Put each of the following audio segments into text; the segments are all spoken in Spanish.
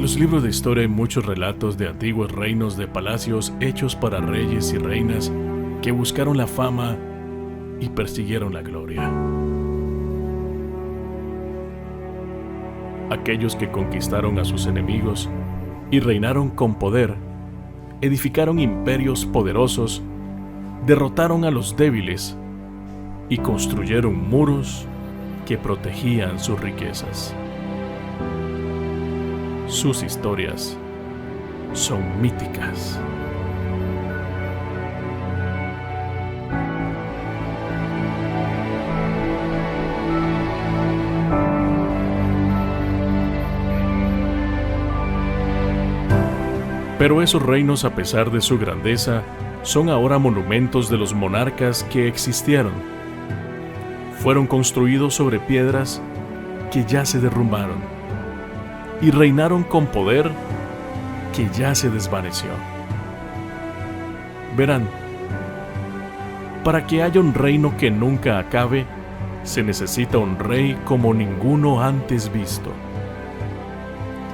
los libros de historia hay muchos relatos de antiguos reinos de palacios hechos para reyes y reinas que buscaron la fama y persiguieron la gloria. Aquellos que conquistaron a sus enemigos y reinaron con poder, edificaron imperios poderosos, derrotaron a los débiles y construyeron muros que protegían sus riquezas. Sus historias son míticas. Pero esos reinos, a pesar de su grandeza, son ahora monumentos de los monarcas que existieron. Fueron construidos sobre piedras que ya se derrumbaron y reinaron con poder que ya se desvaneció. Verán, para que haya un reino que nunca acabe, se necesita un rey como ninguno antes visto.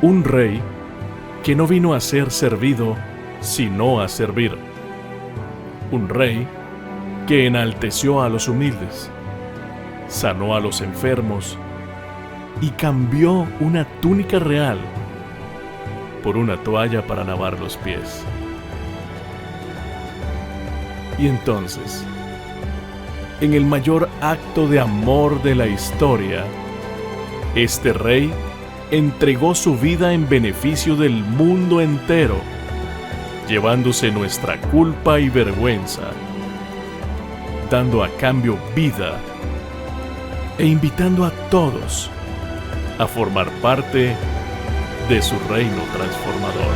Un rey que no vino a ser servido, sino a servir. Un rey que enalteció a los humildes, sanó a los enfermos y cambió una túnica real por una toalla para lavar los pies. Y entonces, en el mayor acto de amor de la historia, este rey entregó su vida en beneficio del mundo entero, llevándose nuestra culpa y vergüenza, dando a cambio vida e invitando a todos a formar parte de su reino transformador.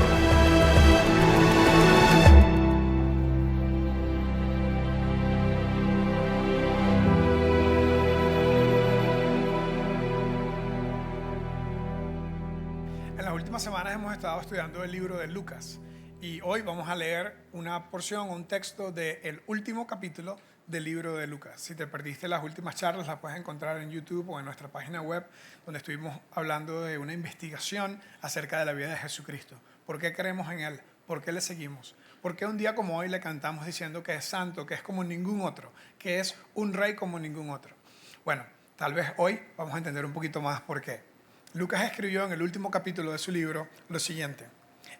En las últimas semanas hemos estado estudiando el libro de Lucas y hoy vamos a leer una porción, un texto del último capítulo del libro de Lucas. Si te perdiste las últimas charlas, las puedes encontrar en YouTube o en nuestra página web, donde estuvimos hablando de una investigación acerca de la vida de Jesucristo. ¿Por qué creemos en Él? ¿Por qué le seguimos? ¿Por qué un día como hoy le cantamos diciendo que es santo, que es como ningún otro, que es un rey como ningún otro? Bueno, tal vez hoy vamos a entender un poquito más por qué. Lucas escribió en el último capítulo de su libro lo siguiente: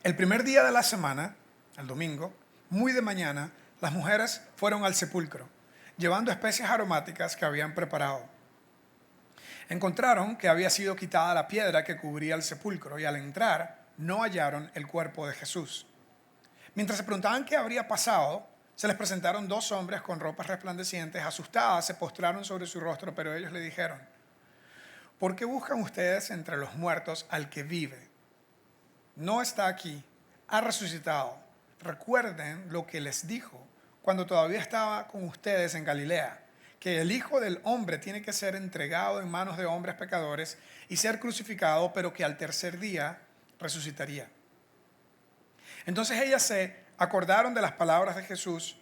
el primer día de la semana, el domingo, muy de mañana, las mujeres fueron al sepulcro, llevando especias aromáticas que habían preparado. Encontraron que había sido quitada la piedra que cubría el sepulcro y al entrar no hallaron el cuerpo de Jesús. Mientras se preguntaban qué habría pasado, se les presentaron dos hombres con ropas resplandecientes. Asustadas se postraron sobre su rostro, pero ellos le dijeron: ¿por qué buscan ustedes entre los muertos al que vive? No está aquí, ha resucitado. Recuerden lo que les dijo cuando todavía estaba con ustedes en Galilea, que el Hijo del Hombre tiene que ser entregado en manos de hombres pecadores y ser crucificado, pero que al tercer día resucitaría. Entonces ellas se acordaron de las palabras de Jesús.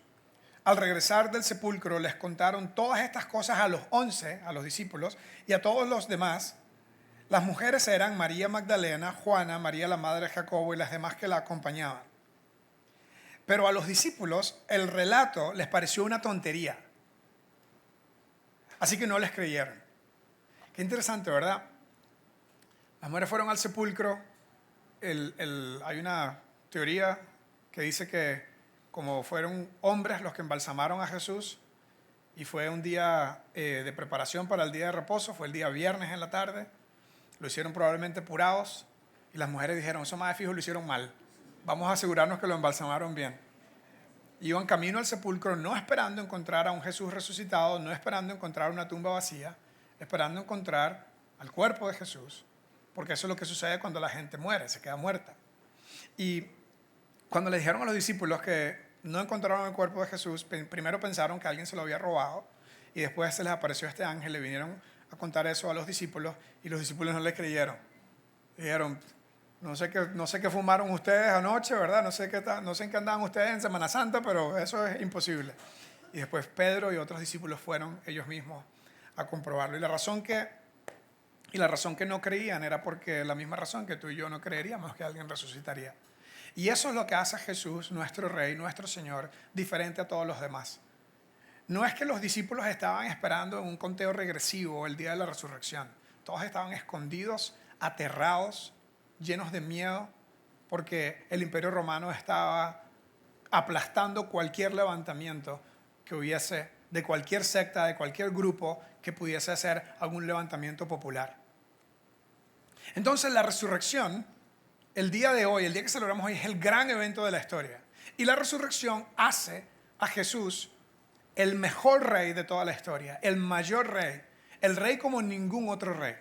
Al regresar del sepulcro les contaron todas estas cosas a los 11, a los discípulos, y a todos los demás. Las mujeres eran María Magdalena, Juana, María la madre de Jacobo y las demás que la acompañaban. Pero a los discípulos el relato les pareció una tontería, así que no les creyeron. Qué interesante, ¿verdad? Las mujeres fueron al sepulcro. Hay una teoría que dice que como fueron hombres los que embalsamaron a Jesús y fue un día de preparación para el día de reposo, fue el día viernes en la tarde, lo hicieron probablemente apurados y las mujeres dijeron: eso más de fijo lo hicieron mal, vamos a asegurarnos que lo embalsamaron bien. Iban camino al sepulcro no esperando encontrar a un Jesús resucitado, no esperando encontrar una tumba vacía, esperando encontrar al cuerpo de Jesús, porque eso es lo que sucede cuando la gente muere, se queda muerta. Y cuando le dijeron a los discípulos que no encontraron el cuerpo de Jesús, primero pensaron que alguien se lo había robado y después se les apareció este ángel, le vinieron a contar eso a los discípulos y los discípulos no le creyeron. Dijeron: no sé qué fumaron ustedes anoche, ¿verdad? No sé en qué andaban ustedes en Semana Santa, pero eso es imposible. Y después Pedro y otros discípulos fueron ellos mismos a comprobarlo. Y la razón que Y la razón que no creían era porque la misma razón que tú y yo no creeríamos que alguien resucitaría. Y eso es lo que hace a Jesús, nuestro Rey, nuestro Señor, diferente a todos los demás. No es que los discípulos estaban esperando en un conteo regresivo el día de la resurrección. Todos estaban escondidos, aterrados, llenos de miedo, porque el Imperio Romano estaba aplastando cualquier levantamiento que hubiese de cualquier secta, de cualquier grupo que pudiese hacer algún levantamiento popular. Entonces la resurrección, el día de hoy, el día que celebramos hoy, es el gran evento de la historia. Y la resurrección hace a Jesús el mejor rey de toda la historia, el mayor rey, el rey como ningún otro rey.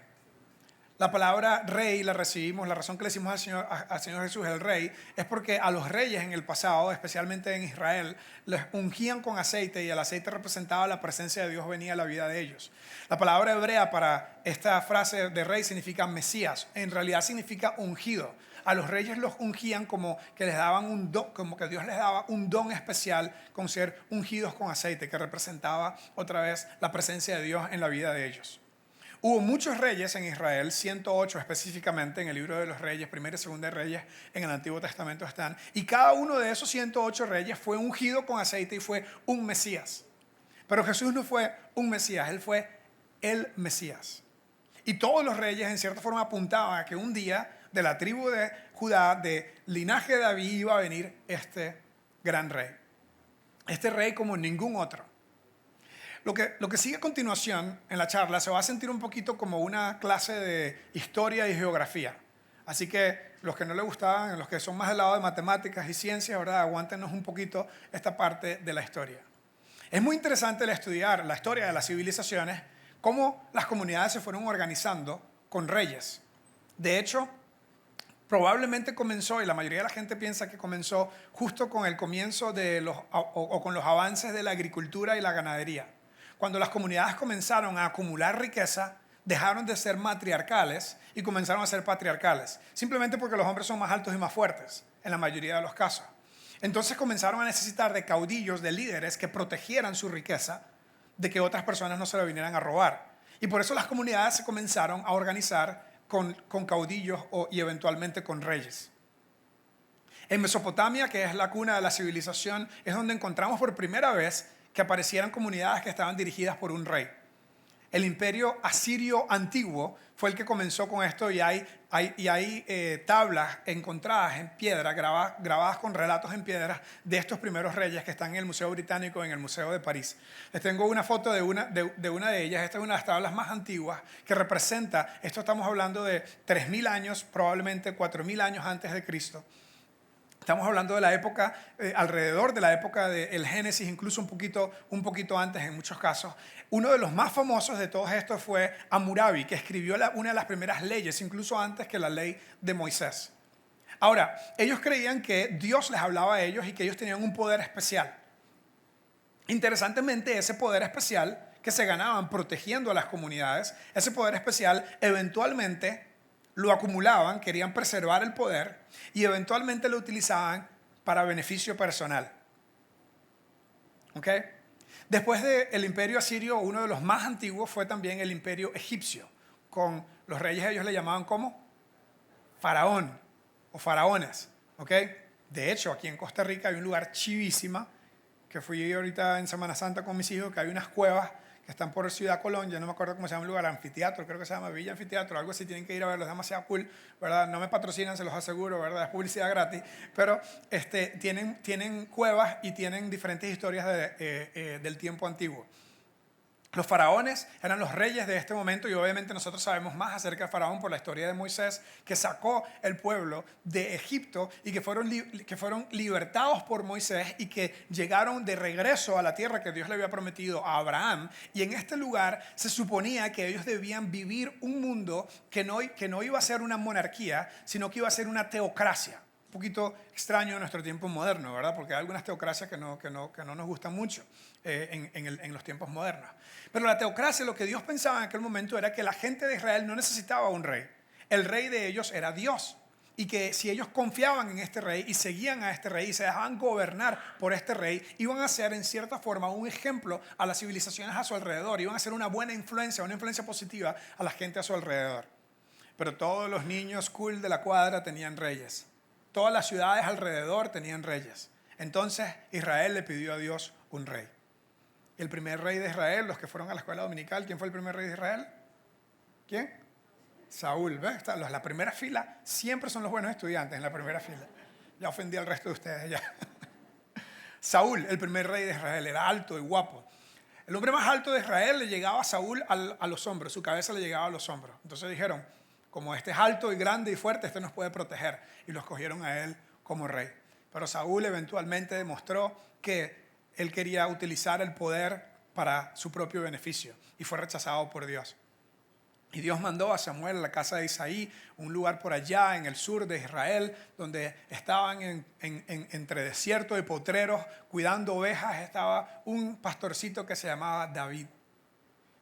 La palabra rey la recibimos, la razón que le decimos al Señor Jesús el rey, es porque a los reyes en el pasado, especialmente en Israel, les ungían con aceite y el aceite representaba la presencia de Dios venía a la vida de ellos. La palabra hebrea para esta frase de rey significa Mesías, en realidad significa ungido. A los reyes los ungían como que les daban un don, como que Dios les daba un don especial con ser ungidos con aceite, que representaba otra vez la presencia de Dios en la vida de ellos. Hubo muchos reyes en Israel, 108 específicamente en el libro de los reyes, primera y segunda de Reyes en el Antiguo Testamento están, y cada uno de esos 108 reyes fue ungido con aceite y fue un Mesías. Pero Jesús no fue un Mesías, Él fue el Mesías. Y todos los reyes en cierta forma apuntaban a que un día de la tribu de Judá, de linaje de David, iba a venir este gran rey. Este rey como ningún otro. Lo que sigue a continuación en la charla se va a sentir un poquito como una clase de historia y geografía. Así que los que no les gustaban, los que son más del lado de matemáticas y ciencias, ¿verdad? Aguántenos un poquito esta parte de la historia. Es muy interesante el estudiar la historia de las civilizaciones, cómo las comunidades se fueron organizando con reyes. De hecho, probablemente comenzó, y la mayoría de la gente piensa que comenzó justo con el comienzo de o con los avances de la agricultura y la ganadería. Cuando las comunidades comenzaron a acumular riqueza, dejaron de ser matriarcales y comenzaron a ser patriarcales, simplemente porque los hombres son más altos y más fuertes, en la mayoría de los casos. Entonces comenzaron a necesitar de caudillos, de líderes que protegieran su riqueza, de que otras personas no se la vinieran a robar. Y por eso las comunidades se comenzaron a organizar con caudillos y eventualmente con reyes. En Mesopotamia, que es la cuna de la civilización, es donde encontramos por primera vez que aparecieran comunidades que estaban dirigidas por un rey. El imperio asirio antiguo fue el que comenzó con esto y hay tablas encontradas en piedra, grabadas con relatos en piedra de estos primeros reyes que están en el Museo Británico, en el Museo de París. Les tengo una foto de una de ellas. Esta es una de las tablas más antiguas que representa, esto estamos hablando de 3.000 años, probablemente 4.000 años antes de Cristo. Estamos hablando de la época, alrededor de la época del Génesis, incluso un poquito antes en muchos casos. Uno de los más famosos de todos estos fue Hammurabi, que escribió una de las primeras leyes, incluso antes que la ley de Moisés. Ahora, ellos creían que Dios les hablaba a ellos y que ellos tenían un poder especial. Interesantemente, ese poder especial que se ganaban protegiendo a las comunidades, ese poder especial eventualmente lo acumulaban, querían preservar el poder y eventualmente lo utilizaban para beneficio personal. ¿Ok? Después del imperio asirio, uno de los más antiguos fue también el imperio egipcio, con los reyes, ellos le llamaban ¿cómo? Faraón o faraones. ¿Ok? De hecho, aquí en Costa Rica hay un lugar chivísima, que fui ahorita en Semana Santa con mis hijos, que hay unas cuevas que están por Ciudad Colón, ya no me acuerdo cómo se llama el lugar, anfiteatro, creo que se llama Villa Anfiteatro, algo así, tienen que ir a verlo, es demasiado cool, ¿verdad? No me patrocinan, se los aseguro, ¿verdad? Es publicidad gratis, pero tienen cuevas y tienen diferentes historias del tiempo antiguo. Los faraones eran los reyes de este momento y obviamente nosotros sabemos más acerca del faraón por la historia de Moisés, que sacó el pueblo de Egipto y que fueron libertados por Moisés y que llegaron de regreso a la tierra que Dios le había prometido a Abraham. Y en este lugar se suponía que ellos debían vivir un mundo que no iba a ser una monarquía, sino que iba a ser una teocracia. Un poquito extraño en nuestro tiempo moderno, ¿verdad? Porque hay algunas teocracias que no nos gustan mucho en los tiempos modernos. Pero la teocracia, lo que Dios pensaba en aquel momento era que la gente de Israel no necesitaba un rey. El rey de ellos era Dios. y que si ellos confiaban en este rey y seguían a este rey y se dejaban gobernar por este rey, iban a ser en cierta forma un ejemplo a las civilizaciones a su alrededor, iban a ser una buena influencia, una influencia positiva a la gente a su alrededor. Pero todos los niños cool de la cuadra tenían reyes. Todas las ciudades alrededor tenían reyes. Entonces Israel le pidió a Dios un rey. El primer rey de Israel, los que fueron a la escuela dominical, ¿quién fue el primer rey de Israel? ¿Quién? Saúl, ¿ves? La primera fila siempre son los buenos estudiantes en la primera fila. Ya ofendí al resto de ustedes ya. Saúl, el primer rey de Israel, era alto y guapo. El hombre más alto de Israel le llegaba a Saúl a los hombros, su cabeza le llegaba a los hombros. Entonces dijeron, como este es alto y grande y fuerte, este nos puede proteger. Y lo escogieron a él como rey. Pero Saúl eventualmente demostró que él quería utilizar el poder para su propio beneficio y fue rechazado por Dios. Y Dios mandó a Samuel a la casa de Isaí, un lugar por allá en el sur de Israel, donde estaban entre desierto y potreros, cuidando ovejas, estaba un pastorcito que se llamaba David.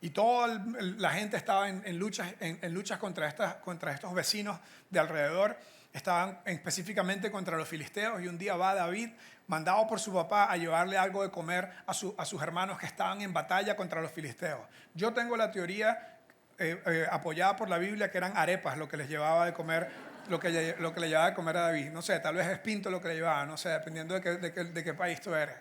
Y toda la gente estaba en luchas contra estos vecinos de alrededor, estaban específicamente contra los filisteos, y un día va David, mandado por su papá, a llevarle algo de comer a sus hermanos que estaban en batalla contra los filisteos. Yo tengo la teoría apoyada por la Biblia, que eran arepas lo que les llevaba de comer, lo que le llevaba de comer a David. No sé, tal vez es pinto lo que le llevaba, no sé, dependiendo de qué país tú eres.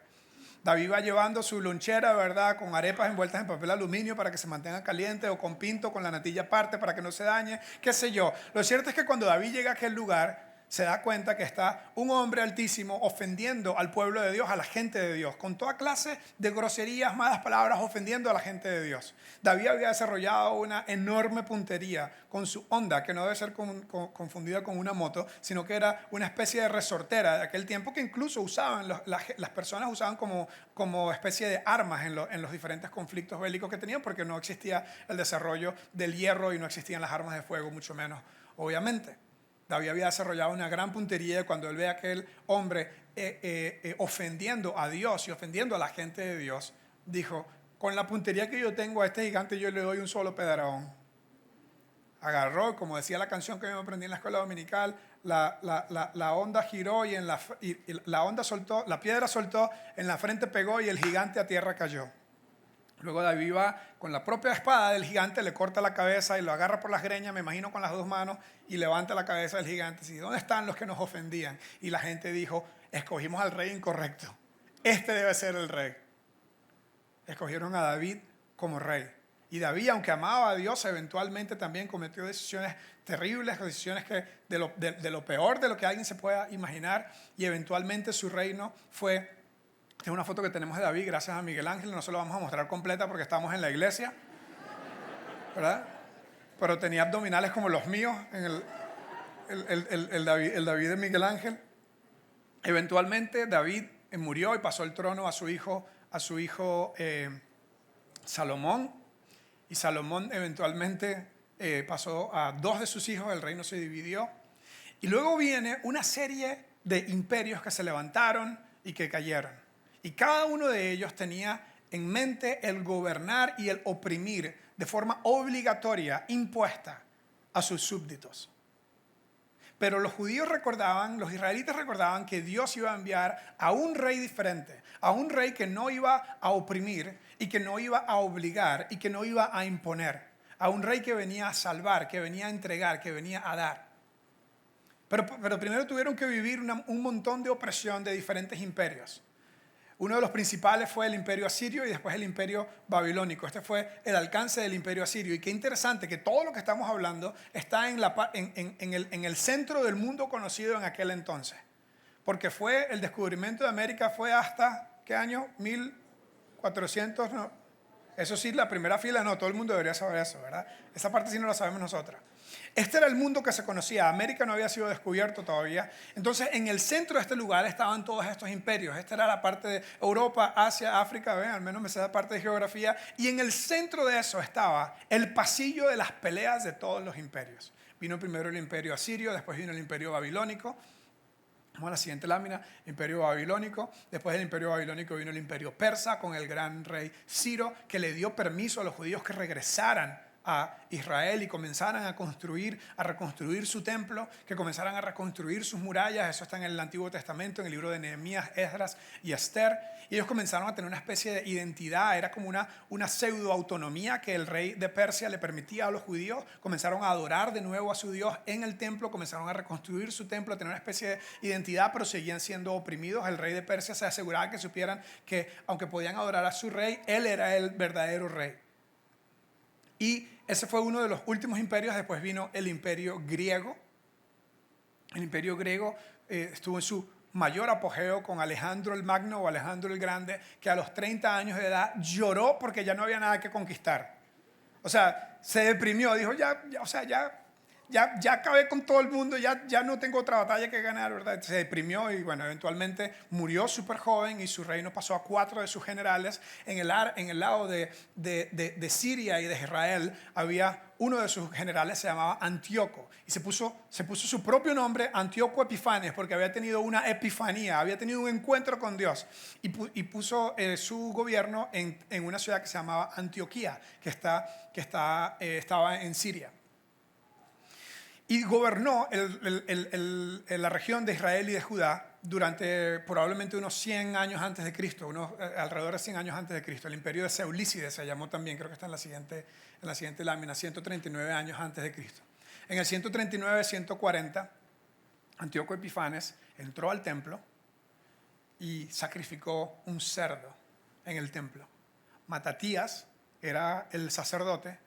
David va llevando su lonchera, ¿verdad?, con arepas envueltas en papel aluminio para que se mantenga caliente, o con pinto, con la natilla aparte para que no se dañe, qué sé yo. Lo cierto es que cuando David llega a aquel lugar, se da cuenta que está un hombre altísimo ofendiendo al pueblo de Dios, a la gente de Dios, con toda clase de groserías, malas palabras, ofendiendo a la gente de Dios. David había desarrollado una enorme puntería con su Honda, que no debe ser confundida con una moto, sino que era una especie de resortera de aquel tiempo que incluso usaban, las personas usaban como especie de armas en los diferentes conflictos bélicos que tenían, porque no existía el desarrollo del hierro y no existían las armas de fuego, mucho menos, obviamente. David había desarrollado una gran puntería cuando él ve a aquel hombre ofendiendo a Dios y ofendiendo a la gente de Dios. Dijo, con la puntería que yo tengo a este gigante yo le doy un solo pedraón. Agarró, como decía la canción que yo me aprendí en la escuela dominical, la onda giró y la onda soltó, la piedra soltó, en la frente pegó y el gigante a tierra cayó. Luego David va con la propia espada del gigante, le corta la cabeza y lo agarra por las greñas, me imagino con las dos manos, y levanta la cabeza del gigante. Y dice, ¿dónde están los que nos ofendían? Y la gente dijo, escogimos al rey incorrecto. Este debe ser el rey. Escogieron a David como rey. Y David, aunque amaba a Dios, eventualmente también cometió decisiones terribles, decisiones que de lo peor de lo que alguien se pueda imaginar. Y eventualmente su reino fue... Es una foto que tenemos de David, gracias a Miguel Ángel. No se lo vamos a mostrar completa porque estamos en la iglesia, ¿verdad? Pero tenía abdominales como los míos, en el David de Miguel Ángel. Eventualmente David murió y pasó el trono a su hijo Salomón. Y Salomón eventualmente pasó a dos de sus hijos, el reino se dividió. Y luego viene una serie de imperios que se levantaron y que cayeron. Y cada uno de ellos tenía en mente el gobernar y el oprimir de forma obligatoria, impuesta a sus súbditos. Pero los judíos recordaban, los israelitas recordaban que Dios iba a enviar a un rey diferente, a un rey que no iba a oprimir y que no iba a obligar y que no iba a imponer, a un rey que venía a salvar, que venía a entregar, que venía a dar. Pero primero tuvieron que vivir un montón de opresión de diferentes imperios. Uno de los principales fue el imperio asirio y después el imperio babilónico. Este fue el alcance del imperio asirio. Y qué interesante que todo lo que estamos hablando está en el centro del mundo conocido en aquel entonces. Porque el descubrimiento de América fue hasta, ¿qué año? 1400, no. Eso sí, la primera fila no, todo el mundo debería saber eso, ¿verdad? Esa parte sí no la sabemos nosotras. Este era el mundo que se conocía, América no había sido descubierto todavía. Entonces, en el centro de este lugar estaban todos estos imperios. Esta era la parte de Europa, Asia, África, ¿ven? Al menos me sé la parte de geografía. Y en el centro de eso estaba el pasillo de las peleas de todos los imperios. Vino primero el imperio asirio, después vino el imperio babilónico. Vamos a la siguiente lámina, imperio babilónico. Después del imperio babilónico vino el imperio persa con el gran rey Ciro, que le dio permiso a los judíos que regresaran a Israel y comenzaran a reconstruir su templo, que comenzaran a reconstruir sus murallas. Eso está en el Antiguo Testamento, en el libro de Nehemías, Esdras y Esther. Y ellos comenzaron a tener una especie de identidad, era como una pseudo autonomía que el rey de Persia le permitía a los judíos. Comenzaron a adorar de nuevo a su Dios en el templo, comenzaron a reconstruir su templo, a tener una especie de identidad, pero seguían siendo oprimidos. El rey de Persia se aseguraba que supieran que aunque podían adorar a su rey, él era el verdadero rey. Y ese fue uno de los últimos imperios. Después vino el imperio griego. El imperio griego estuvo en su mayor apogeo con Alejandro el Magno o Alejandro el Grande, que a los 30 años de edad lloró porque ya no había nada que conquistar. O sea, se deprimió, dijo, ya acabé con todo el mundo, ya no tengo otra batalla que ganar, ¿verdad? Se deprimió y bueno, eventualmente murió súper joven y su reino pasó a 4 de sus generales. En el lado de Siria y de Israel había uno de sus generales, se llamaba Antíoco, y se puso su propio nombre, Antíoco Epifanes, porque había tenido una epifanía, había tenido un encuentro con Dios, y puso su gobierno en una ciudad que se llamaba Antioquía, que estaba en Siria. Y gobernó la región de Israel y de Judá durante probablemente unos 100 años antes de Cristo, alrededor de 100 años antes de Cristo. El imperio de Seulícides se llamó también, creo que está en la siguiente lámina, 139 años antes de Cristo. En el 139-140, Antíoco Epifanes entró al templo y sacrificó un cerdo en el templo. Matatías era el sacerdote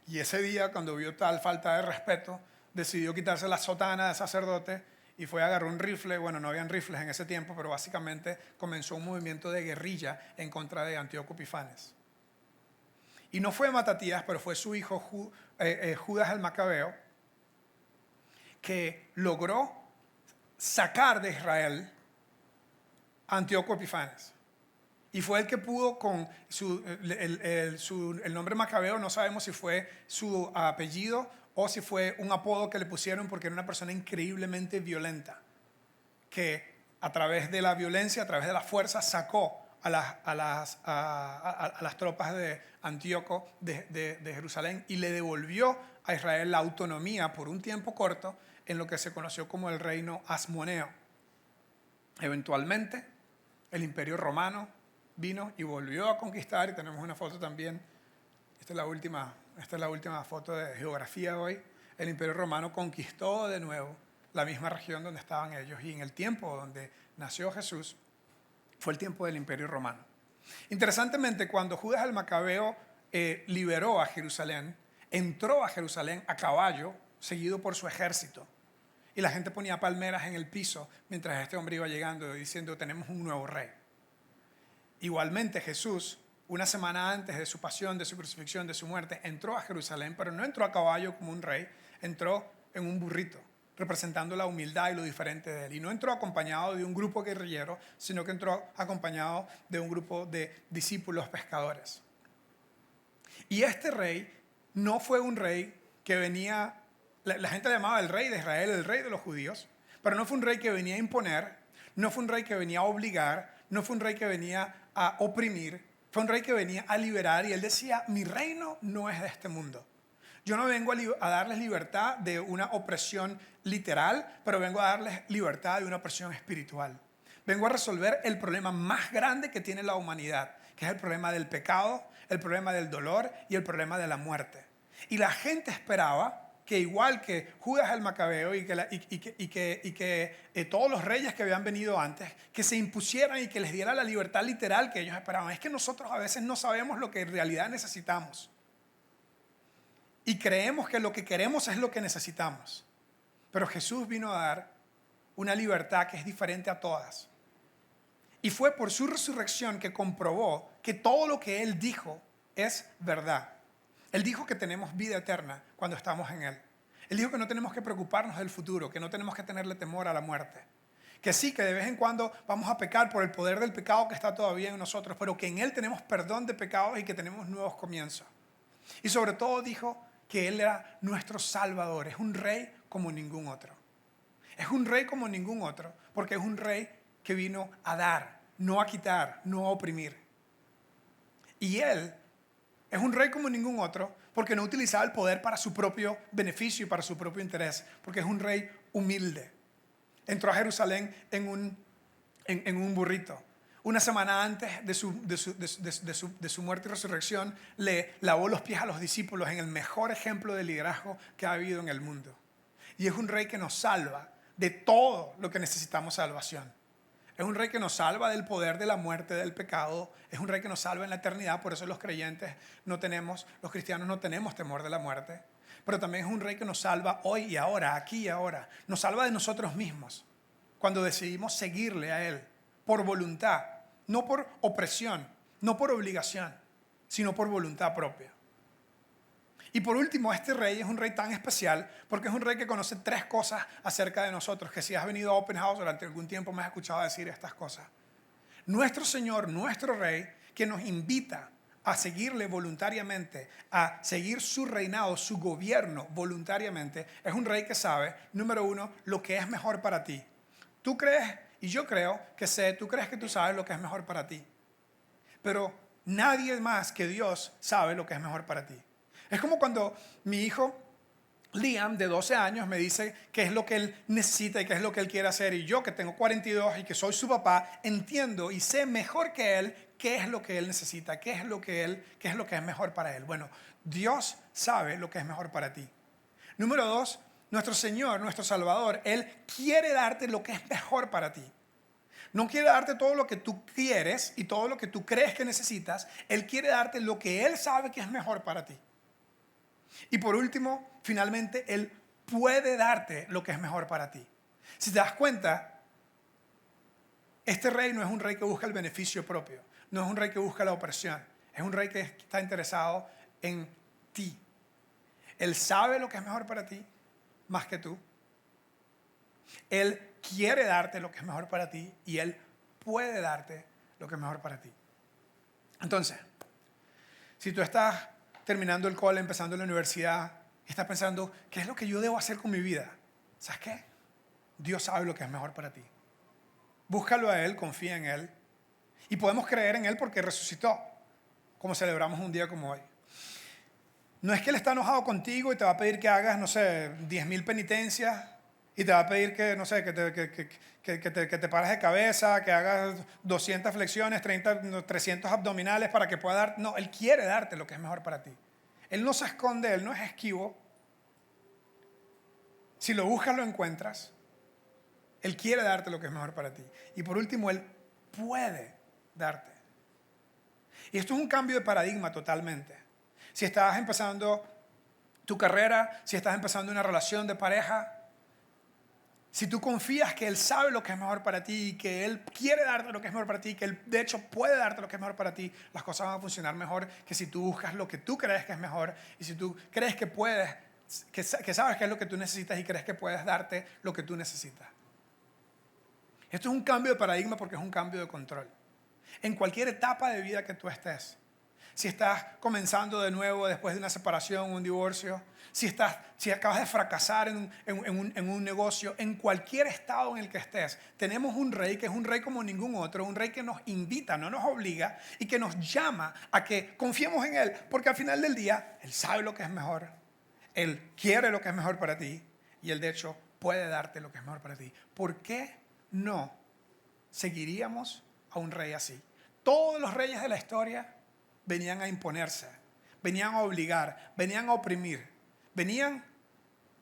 y ese día, cuando vio tal falta de respeto, decidió quitarse la sotana de sacerdote y fue a agarrar un rifle. Bueno, no habían rifles en ese tiempo, pero básicamente comenzó un movimiento de guerrilla en contra de Antíoco Epifanes. Y no fue Matatías, pero fue su hijo Judas el Macabeo, que logró sacar de Israel a Antíoco Epifanes. Y fue el que pudo con el nombre Macabeo, no sabemos si fue su apellido o si fue un apodo que le pusieron porque era una persona increíblemente violenta, que a través de la violencia, a través de la fuerza, sacó a las tropas de Antíoco de Jerusalén y le devolvió a Israel la autonomía por un tiempo corto en lo que se conoció como el reino asmoneo. Eventualmente, el imperio romano vino y volvió a conquistar, y tenemos una foto también. Esta es la última foto de geografía hoy. El imperio romano conquistó de nuevo la misma región donde estaban ellos, y en el tiempo donde nació Jesús fue el tiempo del imperio romano. Interesantemente, cuando Judas el Macabeo liberó a Jerusalén, entró a Jerusalén a caballo, seguido por su ejército, y la gente ponía palmeras en el piso mientras este hombre iba llegando diciendo: tenemos un nuevo rey. Igualmente Jesús, una semana antes de su pasión, de su crucifixión, de su muerte, entró a Jerusalén, pero no entró a caballo como un rey, entró en un burrito, representando la humildad y lo diferente de él. Y no entró acompañado de un grupo guerrillero, sino que entró acompañado de un grupo de discípulos pescadores. Y este rey no fue un rey que venía, la gente le llamaba el rey de Israel, el rey de los judíos, pero no fue un rey que venía a imponer, no fue un rey que venía a obligar, no fue un rey que venía a oprimir, fue un rey que venía a liberar. Y él decía: mi reino no es de este mundo. Yo no vengo a darles libertad de una opresión literal, pero vengo a darles libertad de una opresión espiritual. Vengo a resolver el problema más grande que tiene la humanidad, que es el problema del pecado, el problema del dolor y el problema de la muerte. Y la gente esperaba que, igual que Judas el Macabeo y que todos los reyes que habían venido antes, que se impusieran y que les diera la libertad literal que ellos esperaban. Es que nosotros a veces no sabemos lo que en realidad necesitamos. Y creemos que lo que queremos es lo que necesitamos. Pero Jesús vino a dar una libertad que es diferente a todas. Y fue por su resurrección que comprobó que todo lo que Él dijo es verdad. Él dijo que tenemos vida eterna cuando estamos en Él. Él dijo que no tenemos que preocuparnos del futuro, que no tenemos que tenerle temor a la muerte. Que sí, que de vez en cuando vamos a pecar por el poder del pecado que está todavía en nosotros, pero que en Él tenemos perdón de pecados y que tenemos nuevos comienzos. Y sobre todo dijo que Él era nuestro Salvador. Es un rey como ningún otro. Es un rey como ningún otro, porque es un rey que vino a dar, no a quitar, no a oprimir. Y Él Es un rey como ningún otro porque no utilizaba el poder para su propio beneficio y para su propio interés, porque es un rey humilde. Entró a Jerusalén en un burrito. Una semana antes de su muerte y resurrección, le lavó los pies a los discípulos en el mejor ejemplo de liderazgo que ha habido en el mundo. Y es un rey que nos salva de todo lo que necesitamos salvación. Es un rey que nos salva del poder de la muerte, del pecado. Es un rey que nos salva en la eternidad. Por eso los cristianos no tenemos temor de la muerte. Pero también es un rey que nos salva hoy y ahora, aquí y ahora. Nos salva de nosotros mismos cuando decidimos seguirle a Él por voluntad, no por opresión, no por obligación, sino por voluntad propia. Y por último, este rey es un rey tan especial porque es un rey que conoce 3 cosas acerca de nosotros, que si has venido a Open House durante algún tiempo me has escuchado decir estas cosas. Nuestro Señor, nuestro rey, que nos invita a seguirle voluntariamente, a seguir su reinado, su gobierno voluntariamente, es un rey que sabe, número 1, lo que es mejor para ti. Tú crees, y yo creo que tú crees que tú sabes lo que es mejor para ti. Pero nadie más que Dios sabe lo que es mejor para ti. Es como cuando mi hijo Liam, de 12 años, me dice qué es lo que él necesita y qué es lo que él quiere hacer. Y yo, que tengo 42 y que soy su papá, entiendo y sé mejor que él qué es lo que él necesita, qué es lo que es mejor para él. Bueno, Dios sabe lo que es mejor para ti. Número 2, nuestro Señor, nuestro Salvador, Él quiere darte lo que es mejor para ti. No quiere darte todo lo que tú quieres y todo lo que tú crees que necesitas. Él quiere darte lo que Él sabe que es mejor para ti. Y por último, finalmente, Él puede darte lo que es mejor para ti. Si te das cuenta, este rey no es un rey que busca el beneficio propio. No es un rey que busca la opresión. Es un rey que está interesado en ti. Él sabe lo que es mejor para ti más que tú. Él quiere darte lo que es mejor para ti y Él puede darte lo que es mejor para ti. Entonces, si tú estás terminando el cole, empezando la universidad, y estás pensando, ¿qué es lo que yo debo hacer con mi vida? ¿Sabes qué? Dios sabe lo que es mejor para ti. Búscalo a Él, confía en Él. Y podemos creer en Él porque resucitó, como celebramos un día como hoy. No es que Él está enojado contigo y te va a pedir que hagas, 10,000 penitencias y te va a pedir que, que te pares de cabeza, que hagas 200 flexiones, 300 abdominales para que pueda dar. No, Él quiere darte lo que es mejor para ti. Él no se esconde, Él no es esquivo. Si lo buscas, lo encuentras. Él quiere darte lo que es mejor para ti. Y por último, Él puede darte. Y esto es un cambio de paradigma totalmente. Si estás empezando tu carrera, si estás empezando una relación de pareja, si tú confías que Él sabe lo que es mejor para ti y que Él quiere darte lo que es mejor para ti, que Él de hecho puede darte lo que es mejor para ti, las cosas van a funcionar mejor que si tú buscas lo que tú crees que es mejor y si tú crees que puedes, que sabes qué es lo que tú necesitas y crees que puedes darte lo que tú necesitas. Esto es un cambio de paradigma porque es un cambio de control. En cualquier etapa de vida que tú estés, si estás comenzando de nuevo después de una separación, un divorcio, si acabas de fracasar en un negocio, en cualquier estado en el que estés, tenemos un rey que es un rey como ningún otro, un rey que nos invita, no nos obliga y que nos llama a que confiemos en Él, porque al final del día, Él sabe lo que es mejor, Él quiere lo que es mejor para ti y Él de hecho puede darte lo que es mejor para ti. ¿Por qué no seguiríamos a un rey así? Todos los reyes de la historia venían a imponerse, venían a obligar, venían a oprimir, venían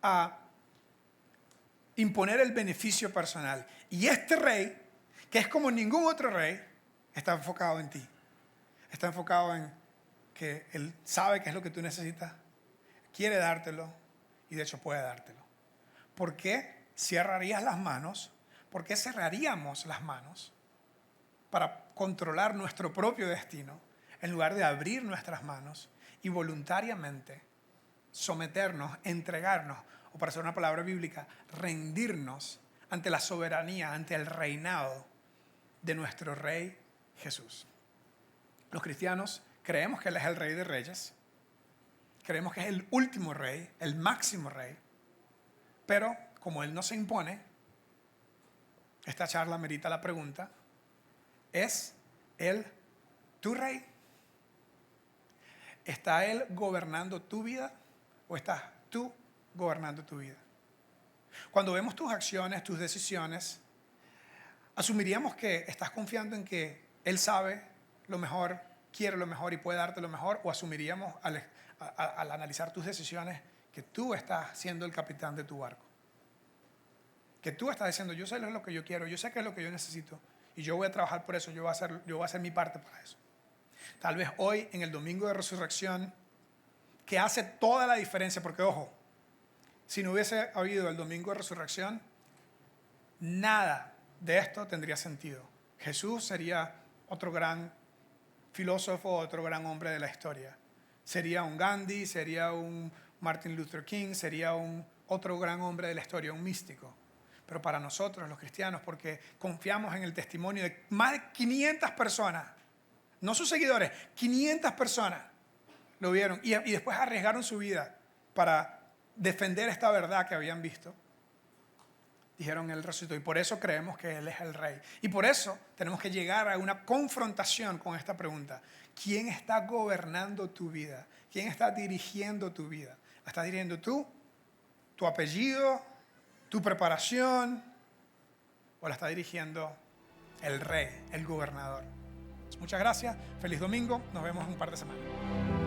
a imponer el beneficio personal. Y este rey, que es como ningún otro rey, está enfocado en ti. Está enfocado en que Él sabe qué es lo que tú necesitas, quiere dártelo y de hecho puede dártelo. ¿Por qué cerrarías las manos? ¿Por qué cerraríamos las manos para controlar nuestro propio destino en lugar de abrir nuestras manos y voluntariamente someternos, entregarnos, o para usar una palabra bíblica, rendirnos ante la soberanía, ante el reinado de nuestro Rey Jesús? Los cristianos creemos que Él es el Rey de Reyes, creemos que es el último Rey, el máximo Rey, pero como Él no se impone, esta charla merita la pregunta: ¿es Él tu Rey? ¿Está Él gobernando tu vida o estás tú gobernando tu vida? Cuando vemos tus acciones, tus decisiones, asumiríamos que estás confiando en que Él sabe lo mejor, quiere lo mejor y puede darte lo mejor, o asumiríamos al analizar tus decisiones que tú estás siendo el capitán de tu barco. Que tú estás diciendo, yo sé lo que yo quiero, yo sé qué es lo que yo necesito y yo voy a trabajar por eso, yo voy a hacer mi parte para eso. Tal vez hoy, en el domingo de resurrección, que hace toda la diferencia, porque ojo, si no hubiese habido el domingo de resurrección, nada de esto tendría sentido. Jesús sería otro gran filósofo, otro gran hombre de la historia. Sería un Gandhi, sería un Martin Luther King, sería otro gran hombre de la historia, un místico. Pero para nosotros, los cristianos, porque confiamos en el testimonio de más de 500 personas, no sus seguidores, 500 personas lo vieron y después arriesgaron su vida para defender esta verdad que habían visto. Dijeron, Él resucitó, y por eso creemos que Él es el Rey. Y por eso tenemos que llegar a una confrontación con esta pregunta. ¿Quién está gobernando tu vida? ¿Quién está dirigiendo tu vida? ¿La estás dirigiendo tú? ¿Tu apellido? ¿Tu preparación? ¿O la está dirigiendo el Rey, el gobernador? Muchas gracias, feliz domingo, nos vemos en un par de semanas.